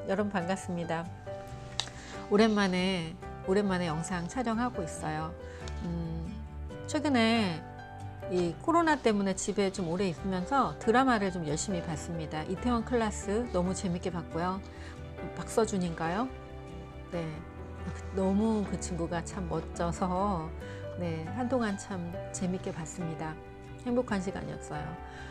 여러분 반갑습니다. 오랜만에 영상 촬영하고 있어요. 최근에 이 코로나 때문에 집에 좀 오래 있으면서 드라마를 좀 열심히 봤습니다. 이태원 클라스 너무 재밌게 봤고요. 박서준인가요? 네, 너무 그 친구가 참 멋져서 네, 한동안 참 재밌게 봤습니다. 행복한 시간이었어요.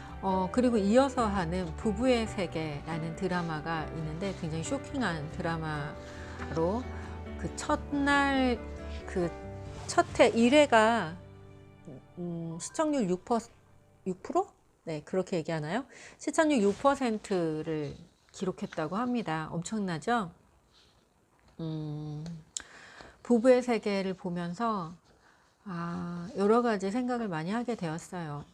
그리고 이어서 하는 부부의 세계라는 드라마가 있는데 굉장히 쇼킹한 드라마로 그 첫날 그 첫회 1회가 시청률 6%? 네, 그렇게 얘기하나요? 시청률 6%를 기록했다고 합니다. 엄청나죠? 부부의 세계를 보면서 여러 가지 생각을 많이 하게 되었어요.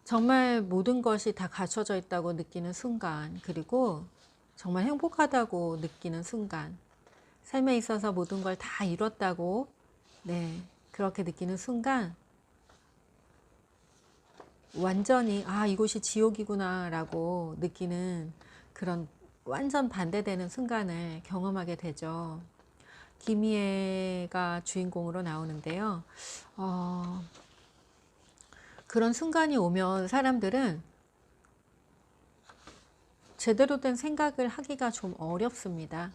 정말 모든 것이 다 갖춰져 있다고 느끼는 순간, 그리고 정말 행복하다고 느끼는 순간, 삶에 있어서 모든 걸 다 이뤘다고 네, 그렇게 느끼는 순간 완전히 이곳이 지옥이구나 라고 느끼는 그런 완전 반대되는 순간을 경험하게 되죠. 김희애가 주인공으로 나오는데요. 그런 순간이 오면 사람들은 제대로 된 생각을 하기가 좀 어렵습니다.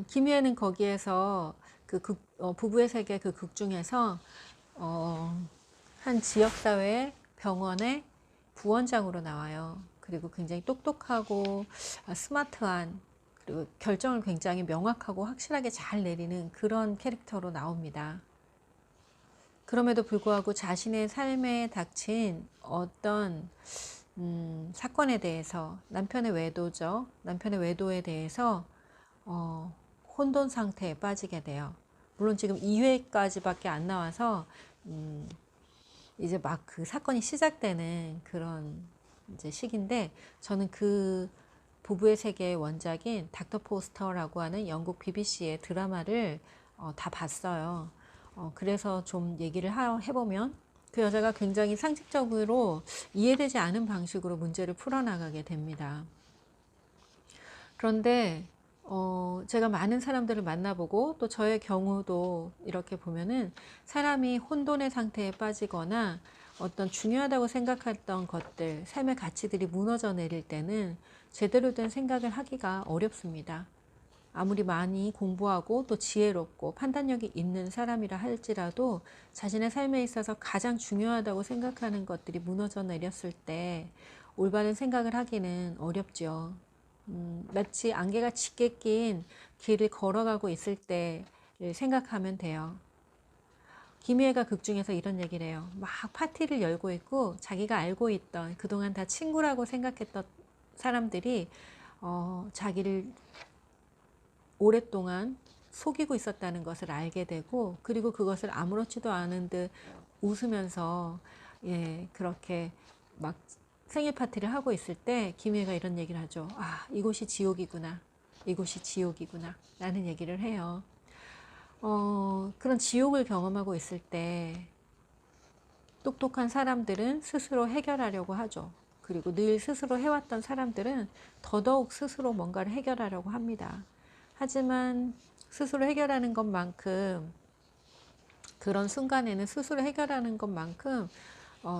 김희애는 거기에서 부부의 세계 그 극 중에서 한 지역사회 병원의 부원장으로 나와요. 그리고 굉장히 똑똑하고 스마트한, 그리고 결정을 굉장히 명확하고 확실하게 잘 내리는 그런 캐릭터로 나옵니다. 그럼에도 불구하고 자신의 삶에 닥친 어떤 사건에 대해서, 남편의 외도죠. 남편의 외도에 대해서 혼돈 상태에 빠지게 돼요. 물론 지금 2회까지밖에 안 나와서 이제 막 그 사건이 시작되는 그런 이제 시기인데, 저는 그 부부의 세계의 원작인 닥터 포스터라고 하는 영국 BBC의 드라마를 다 봤어요. 그래서 좀 얘기를 해보면 그 여자가 굉장히 상식적으로 이해되지 않은 방식으로 문제를 풀어나가게 됩니다. 그런데 제가 많은 사람들을 만나보고 또 저의 경우도 이렇게 보면은 사람이 혼돈의 상태에 빠지거나 어떤 중요하다고 생각했던 것들, 삶의 가치들이 무너져 내릴 때는 제대로 된 생각을 하기가 어렵습니다. 아무리 많이 공부하고 또 지혜롭고 판단력이 있는 사람이라 할지라도 자신의 삶에 있어서 가장 중요하다고 생각하는 것들이 무너져 내렸을 때 올바른 생각을 하기는 어렵죠. 마치 안개가 짙게 낀 길을 걸어가고 있을 때를 생각하면 돼요. 김희애가 극 중에서 이런 얘기를 해요. 막 파티를 열고 있고 자기가 알고 있던, 그동안 다 친구라고 생각했던 사람들이 자기를 오랫동안 속이고 있었다는 것을 알게 되고, 그리고 그것을 아무렇지도 않은 듯 웃으면서 그렇게 막 생일 파티를 하고 있을 때 김희애가 이런 얘기를 하죠. 이곳이 지옥이구나. 이곳이 지옥이구나. 라는 얘기를 해요. 그런 지옥을 경험하고 있을 때 똑똑한 사람들은 스스로 해결하려고 하죠. 그리고 늘 스스로 해왔던 사람들은 더더욱 스스로 뭔가를 해결하려고 합니다. 하지만 스스로 해결하는 것만큼, 그런 순간에는 스스로 해결하는 것만큼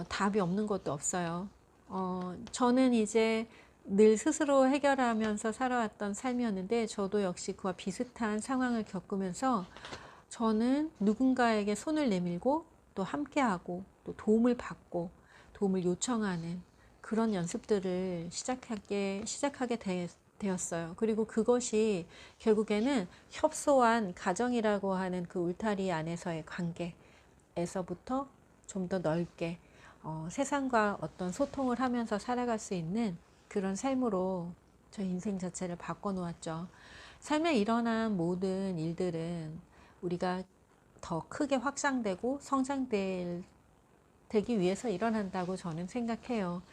답이 없는 것도 없어요. 저는 이제 늘 스스로 해결하면서 살아왔던 삶이었는데, 저도 역시 그와 비슷한 상황을 겪으면서 저는 누군가에게 손을 내밀고 또 함께하고 또 도움을 받고 도움을 요청하는 그런 연습들을 시작하게 되었어요. 그리고 그것이 결국에는 협소한 가정이라고 하는 그 울타리 안에서의 관계에서부터 좀 더 넓게 세상과 어떤 소통을 하면서 살아갈 수 있는 그런 삶으로 저 인생 자체를 바꿔놓았죠. 삶에 일어난 모든 일들은 우리가 더 크게 확장되고 성장되기 위해서 일어난다고 저는 생각해요.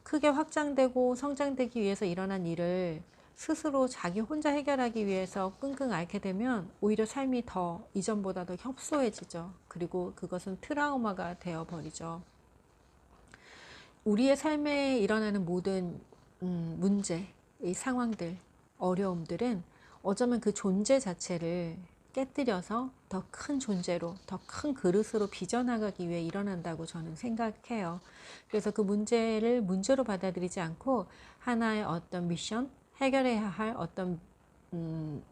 크게 확장되고 성장되기 위해서 일어난 일을 스스로 자기 혼자 해결하기 위해서 끙끙 앓게 되면 오히려 삶이 더 이전보다 더 협소해지죠. 그리고 그것은 트라우마가 되어버리죠. 우리의 삶에 일어나는 모든 문제, 이 상황들, 어려움들은 어쩌면 그 존재 자체를 깨뜨려서 더 큰 존재로, 더 큰 그릇으로 빚어나가기 위해 일어난다고 저는 생각해요. 그래서 그 문제를 문제로 받아들이지 않고 하나의 어떤 미션, 해결해야 할 어떤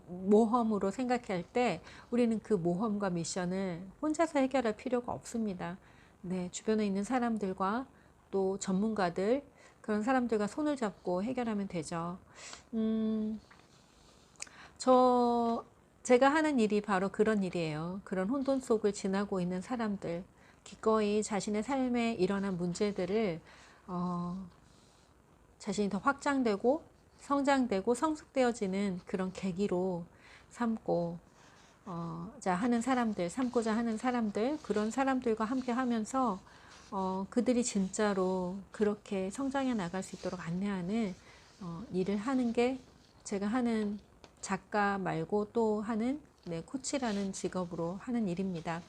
모험으로 생각할 때 우리는 그 모험과 미션을 혼자서 해결할 필요가 없습니다. 네, 주변에 있는 사람들과 또 전문가들, 그런 사람들과 손을 잡고 해결하면 되죠. 음, 제가 하는 일이 바로 그런 일이에요. 그런 혼돈 속을 지나고 있는 사람들, 기꺼이 자신의 삶에 일어난 문제들을 자신이 더 확장되고 성장되고 성숙되어지는 그런 계기로 삼고 하는 사람들, 삼고자 하는 사람들, 그런 사람들과 함께 하면서 그들이 진짜로 그렇게 성장해 나갈 수 있도록 안내하는 일을 하는 게 제가 하는 작가 말고 또 하는 코치라는 직업으로 하는 일입니다.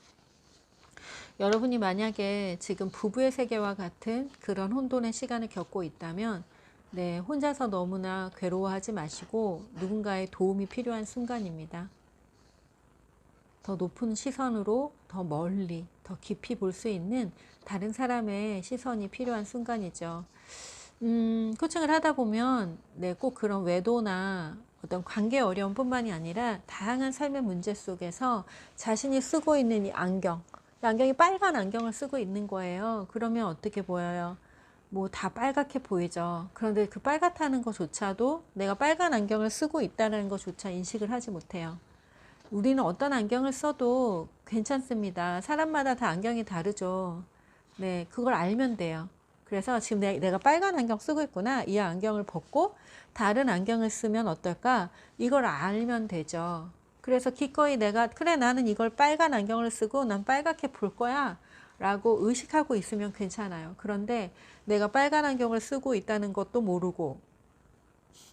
여러분이 만약에 지금 부부의 세계와 같은 그런 혼돈의 시간을 겪고 있다면 혼자서 너무나 괴로워하지 마시고 누군가의 도움이 필요한 순간입니다. 더 높은 시선으로 더 멀리, 더 깊이 볼 수 있는 다른 사람의 시선이 필요한 순간이죠. 코칭을 하다 보면 꼭 그런 외도나 어떤 관계 어려움 뿐만이 아니라 다양한 삶의 문제 속에서 자신이 쓰고 있는 이 안경이 빨간 안경을 쓰고 있는 거예요. 그러면 어떻게 보여요? 뭐 다 빨갛게 보이죠. 그런데 그 빨갛다는 것조차도 내가 빨간 안경을 쓰고 있다는 것조차 인식을 하지 못해요. 우리는 어떤 안경을 써도 괜찮습니다. 사람마다 다 안경이 다르죠. 네, 그걸 알면 돼요. 그래서 지금 내가 빨간 안경 쓰고 있구나. 이 안경을 벗고 다른 안경을 쓰면 어떨까? 이걸 알면 되죠. 그래서 기꺼이 그래, 나는 이걸 빨간 안경을 쓰고 난 빨갛게 볼 거야. 라고 의식하고 있으면 괜찮아요. 그런데 내가 빨간 안경을 쓰고 있다는 것도 모르고,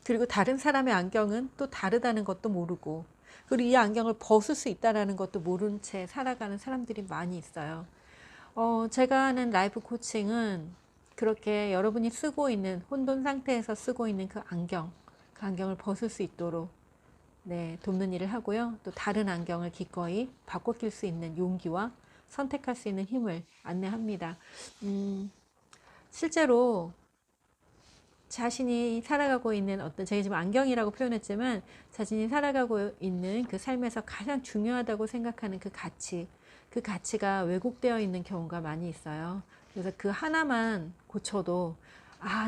그리고 다른 사람의 안경은 또 다르다는 것도 모르고, 그리고 이 안경을 벗을 수 있다는 것도 모른 채 살아가는 사람들이 많이 있어요. 제가 하는 라이프 코칭은 그렇게 여러분이 쓰고 있는 혼돈 상태에서 쓰고 있는 그 안경을 벗을 수 있도록 돕는 일을 하고요. 또 다른 안경을 기꺼이 바꿔 낄 수 있는 용기와 선택할 수 있는 힘을 안내합니다. 실제로 자신이 살아가고 있는 제가 지금 안경이라고 표현했지만 자신이 살아가고 있는 그 삶에서 가장 중요하다고 생각하는 그 가치가 왜곡되어 있는 경우가 많이 있어요. 그래서 그 하나만 고쳐도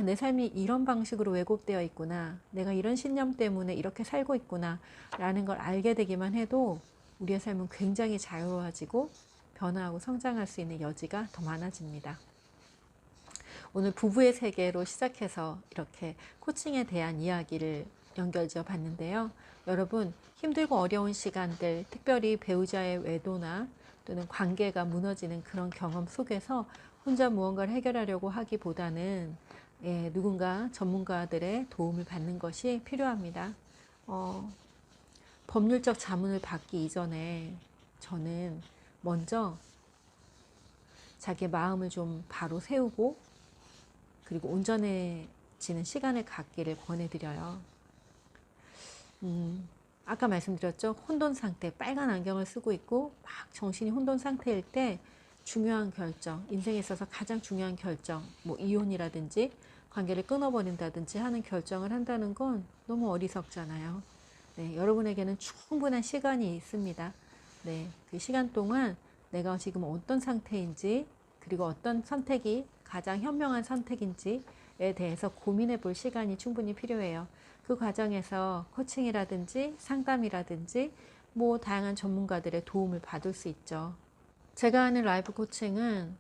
내 삶이 이런 방식으로 왜곡되어 있구나. 내가 이런 신념 때문에 이렇게 살고 있구나. 라는 걸 알게 되기만 해도 우리의 삶은 굉장히 자유로워지고 변화하고 성장할 수 있는 여지가 더 많아집니다. 오늘 부부의 세계로 시작해서 이렇게 코칭에 대한 이야기를 연결지어 봤는데요. 여러분, 힘들고 어려운 시간들, 특별히 배우자의 외도나 또는 관계가 무너지는 그런 경험 속에서 혼자 무언가를 해결하려고 하기보다는 누군가 전문가들의 도움을 받는 것이 필요합니다. 법률적 자문을 받기 이전에 저는 먼저 자기의 마음을 좀 바로 세우고 그리고 온전해지는 시간을 갖기를 권해드려요. 아까 말씀드렸죠. 혼돈 상태, 빨간 안경을 쓰고 있고 막 정신이 혼돈 상태일 때 중요한 결정, 인생에 있어서 가장 중요한 결정, 뭐 이혼이라든지 관계를 끊어버린다든지 하는 결정을 한다는 건 너무 어리석잖아요. 여러분에게는 충분한 시간이 있습니다. 그 시간 동안 내가 지금 어떤 상태인지 그리고 어떤 선택이 가장 현명한 선택인지에 대해서 고민해 볼 시간이 충분히 필요해요. 그 과정에서 코칭이라든지 상담이라든지 뭐 다양한 전문가들의 도움을 받을 수 있죠. 제가 하는 라이프 코칭을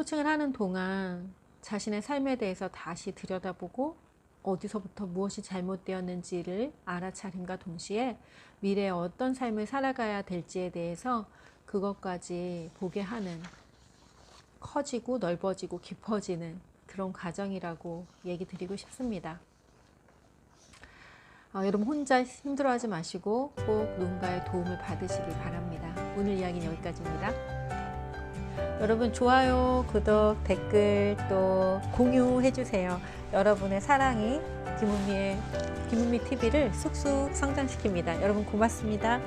하는 동안 자신의 삶에 대해서 다시 들여다보고 어디서부터 무엇이 잘못되었는지를 알아차림과 동시에 미래에 어떤 삶을 살아가야 될지에 대해서 그것까지 보게 하는, 커지고 넓어지고 깊어지는 그런 과정이라고 얘기 드리고 싶습니다. 여러분 혼자 힘들어하지 마시고 꼭 누군가의 도움을 받으시기 바랍니다. 오늘 이야기는 여기까지입니다. 여러분 좋아요, 구독, 댓글 또 공유해 주세요. 여러분의 사랑이 김은미 TV를 쑥쑥 성장시킵니다. 여러분 고맙습니다.